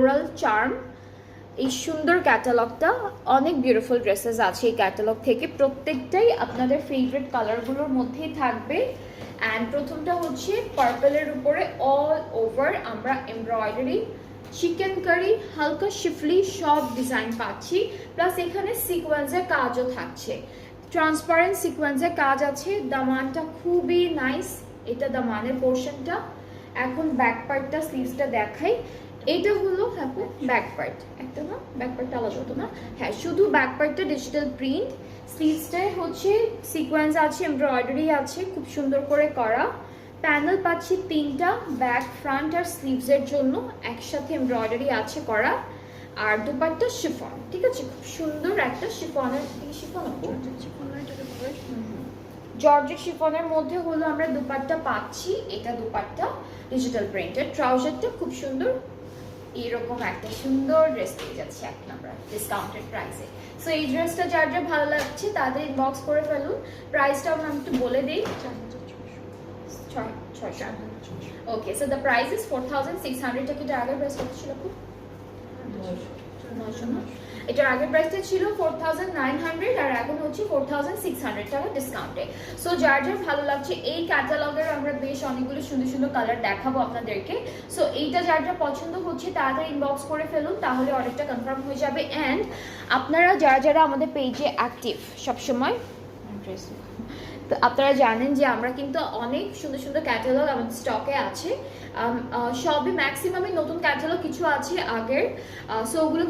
Floral charm. এই সুন্দর ক্যাটালগটা, অনেক বিউটিফুল ড্রেসেস আছে এই ক্যাটালগ থেকে, প্রত্যেকটাই আপনাদের ফেভারিট কালারগুলোর মধ্যেই থাকবে। অ্যান্ড প্রথমটা হচ্ছে পার্পলের উপরে অল ওভার আমরা এমব্রয়ডারি, চিকেন কারি, হালকা শিফলি সব ডিজাইন পাচ্ছি, প্লাস এখানে সিকোয়েন্সের কাজও থাকছে, ট্রান্সপারেন্ট সিকোয়েন্সের কাজ আছে। দামানটা খুবই নাইস, এটা দামানের পোর্শনটা। এখন ব্যাক পার্টটা, স্লিভসটা দেখাই। এটা হলো আপু ব্যাক পার্ট, একটা না ব্যাক পার্টটা আলাদা হতো না, হ্যাঁ শুধু ব্যাক পার্টটা ডিজিটাল প্রিন্ট, স্লিভসটায় হচ্ছে সিকোয়েন্স আছে, এমব্রয়ডারি আছে খুব সুন্দর করে করা। প্যানেল পাচ্ছি 3টা, ব্যাক, ফ্রন্ট আর স্লিভসের জন্য একসাথে এমব্রয়ডারি আছে করা। আর দুপাট্টা শিফন, ঠিক আছে, খুব সুন্দর একটা শিফনের, জর্জেট শিফনের মধ্যে হলো আমরা দুপাট্টা পাচ্ছি। এটা দুপাট্টা ডিজিটাল প্রিন্টেড, ট্রাউজারটা খুব সুন্দর, এরকম একটা সুন্দর ড্রেস পেয়ে যাচ্ছে এখন আমরা ডিসকাউন্টেড প্রাইসে। সো এই ড্রেসটা যার যার ভালো লাগছে তাদের ইনবক্স করে ফেলুন। প্রাইসটাও আমি একটু বলে দিই, 600। ওকে, সো দ্য প্রাইস ইজ 4600 টাকা। এটার আগের প্রাইস কত ছিল? 900 না? এটার আগের প্রাইসটা ছিল 4900 আর এখন হচ্ছে 4600 টাকা ডিসকাউন্টে। সো যার যার ভালো লাগছে, এই ক্যাটালগের আমরা বেশ অনেকগুলো সুন্দর সুন্দর কালার দেখাবো আপনাদেরকে। সো এইটা যার যার পছন্দ হচ্ছে তাড়াতাড়ি ইনবক্স করে ফেলুন, তাহলে অর্ডারটা কনফার্ম হয়ে যাবে। অ্যান্ড আপনারা যারা যারা আমাদের পেজে অ্যাক্টিভ সবসময়, তো আপনারা জানেন যে আমরা কিন্তু অনেক সুন্দর সুন্দর ক্যাটালগ আমাদের স্টকে আছে, সবই ম্যাক্সিমামই নতুন ক্যাটালগ, কিছু আছে আগের, সো ওগুলো